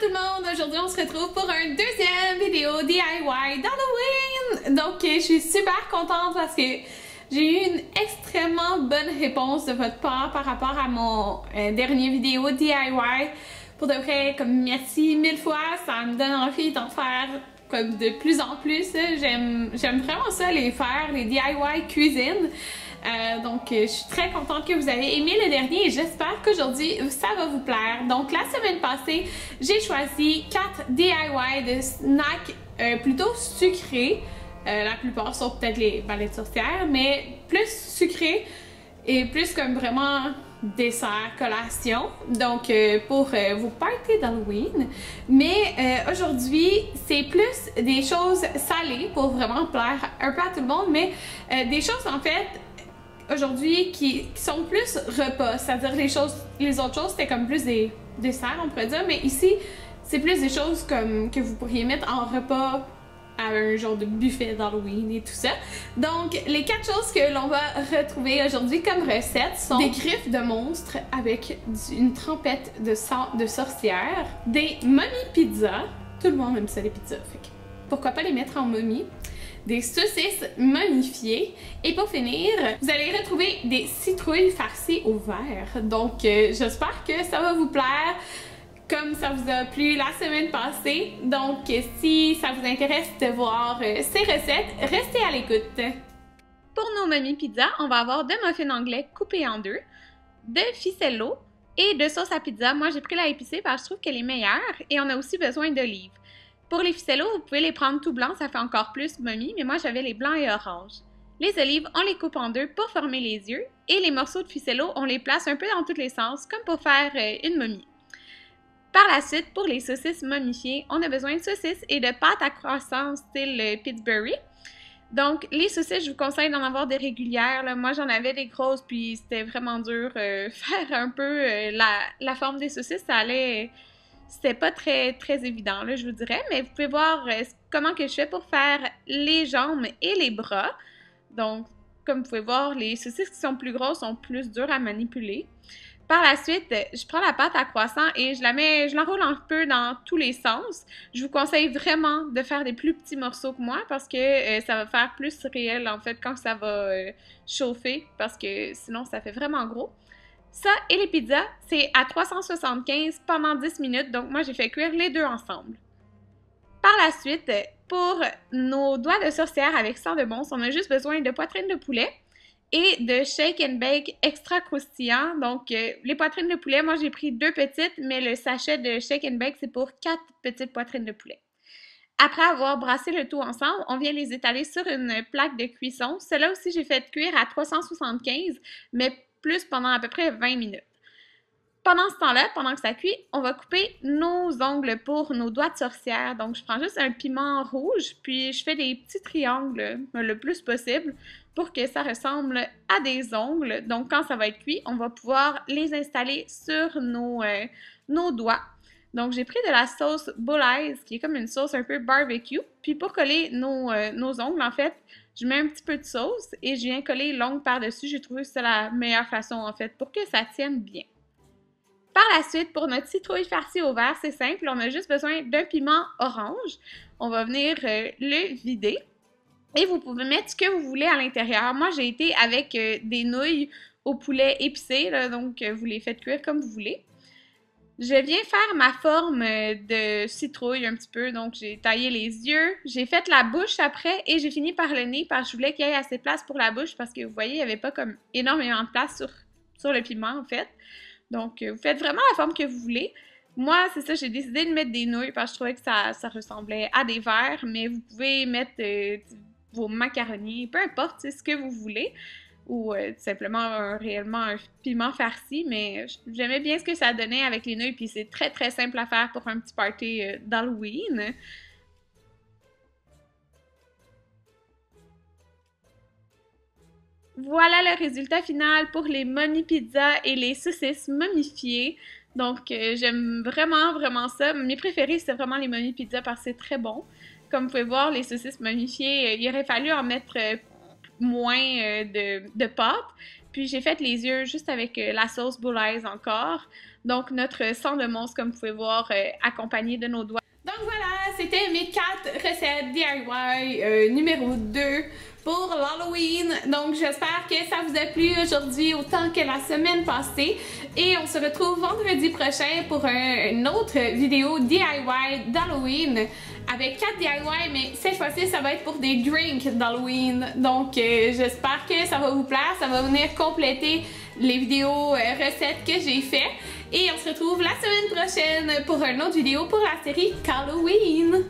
tout le monde! Aujourd'hui, on se retrouve pour une deuxième vidéo DIY d'Halloween! Donc, je suis super contente parce que j'ai eu une extrêmement bonne réponse de votre part par rapport à mon dernier vidéo DIY. Pour de vrai, comme merci 1000 fois, ça me donne envie d'en faire comme de plus en plus. J'aime vraiment ça, les faire, les DIY cuisine. Donc, je suis très contente que vous avez aimé le dernier et j'espère qu'aujourd'hui, ça va vous plaire. Donc, la semaine passée, j'ai choisi 4 DIY de snacks plutôt sucrés. La plupart sont peut-être les balais de sorcière, mais plus sucrés et plus comme vraiment dessert, collation. Donc, pour vos parties d'Halloween. Mais aujourd'hui, c'est plus des choses salées pour vraiment plaire un peu à tout le monde, mais des choses en fait aujourd'hui qui sont plus repas, c'est-à-dire les autres choses c'était comme plus des desserts on pourrait dire, mais ici c'est plus des choses comme que vous pourriez mettre en repas à un genre de buffet d'Halloween et tout ça. Donc les 4 choses que l'on va retrouver aujourd'hui comme recette sont des griffes de monstres avec une trempette de sang de sorcière, des mommy pizzas, tout le monde aime ça les pizzas, fait que pourquoi pas les mettre en momie, des saucisses momifiées et pour finir, vous allez retrouver des citrouilles farcies au verre. Donc j'espère que ça va vous plaire comme ça vous a plu la semaine passée. Donc si ça vous intéresse de voir ces recettes, restez à l'écoute. Pour nos mommy pizzas, on va avoir de muffins anglais coupés en deux, de ficello et de sauce à pizza. Moi j'ai pris la épicée parce que je trouve qu'elle est meilleure et on a aussi besoin d'olives. Pour les ficellos, vous pouvez les prendre tout blancs, ça fait encore plus mommy, mais moi j'avais les blancs et oranges. Les olives, on les coupe en deux pour former les yeux, et les morceaux de ficello, on les place un peu dans tous les sens, comme pour faire une momie. Par la suite, pour les saucisses momifiées, on a besoin de saucisses et de pâte à croissant style Pittsburgh. Donc, les saucisses, je vous conseille d'en avoir des régulières. Là. Moi, j'en avais des grosses, puis c'était vraiment dur. Faire un peu la forme des saucisses, ça allait... C'était pas très évident, là, je vous dirais, mais vous pouvez voir comment que je fais pour faire les jambes et les bras. Donc, comme vous pouvez voir, les saucisses qui sont plus grosses sont plus dures à manipuler. Par la suite, je prends la pâte à croissant et je l'enroule un peu dans tous les sens. Je vous conseille vraiment de faire des plus petits morceaux que moi parce que ça va faire plus réel en fait quand ça va chauffer parce que sinon ça fait vraiment gros. Ça et les pizzas, c'est à 375 pendant 10 minutes, donc moi j'ai fait cuire les deux ensemble. Par la suite, pour nos doigts de sorcière avec sang de monstre, on a juste besoin de poitrine de poulet et de shake and bake extra croustillant. Donc les poitrines de poulet, moi j'ai pris 2 petites, mais le sachet de shake and bake c'est pour 4 petites poitrines de poulet. Après avoir brassé le tout ensemble, on vient les étaler sur une plaque de cuisson. Cela aussi j'ai fait cuire à 375, mais plus pendant à peu près 20 minutes. Pendant ce temps-là, pendant que ça cuit, on va couper nos ongles pour nos doigts de sorcière. Donc, je prends juste un piment rouge, puis je fais des petits triangles le plus possible pour que ça ressemble à des ongles. Donc, quand ça va être cuit, on va pouvoir les installer sur nos doigts. Donc, j'ai pris de la sauce bolognese, qui est comme une sauce un peu barbecue. Puis, pour coller nos ongles, en fait, je mets un petit peu de sauce et je viens coller l'ongle par-dessus. J'ai trouvé que c'est la meilleure façon, en fait, pour que ça tienne bien. Par la suite, pour notre citrouille farcie au vert, c'est simple. On a juste besoin d'un piment orange. On va venir le vider. Et vous pouvez mettre ce que vous voulez à l'intérieur. Moi, j'ai été avec des nouilles au poulet épicé, là, donc vous les faites cuire comme vous voulez. Je viens faire ma forme de citrouille un petit peu, donc j'ai taillé les yeux, j'ai fait la bouche après et j'ai fini par le nez parce que je voulais qu'il y ait assez de place pour la bouche parce que vous voyez, il n'y avait pas comme énormément de place sur le piment en fait. Donc vous faites vraiment la forme que vous voulez. Moi, c'est ça, j'ai décidé de mettre des nouilles parce que je trouvais que ça ressemblait à des verres, mais vous pouvez mettre vos macaronis, peu importe, c'est ce que vous voulez. Ou tout simplement réellement un piment farci, mais j'aimais bien ce que ça donnait avec les nouilles, puis c'est très simple à faire pour un petit party d'Halloween. Voilà le résultat final pour les mommy pizzas et les saucisses momifiées. Donc j'aime vraiment ça. Mes préférés c'est vraiment les mommy pizzas parce que c'est très bon. Comme vous pouvez voir, les saucisses momifiées, il aurait fallu en mettre moins de pâte. Puis j'ai fait les yeux juste avec la sauce bouleuse encore. Donc notre sang de monstre, comme vous pouvez voir, accompagné de nos doigts. Donc voilà, c'était mes 4 recettes DIY numéro 2 pour l'Halloween. Donc j'espère que ça vous a plu aujourd'hui autant que la semaine passée. Et on se retrouve vendredi prochain pour une autre vidéo DIY d'Halloween avec 4 DIY, mais cette fois-ci ça va être pour des drinks d'Halloween. Donc j'espère que ça va vous plaire, ça va venir compléter les vidéos recettes que j'ai fait. Et on se retrouve la semaine prochaine pour une autre vidéo pour la série Halloween.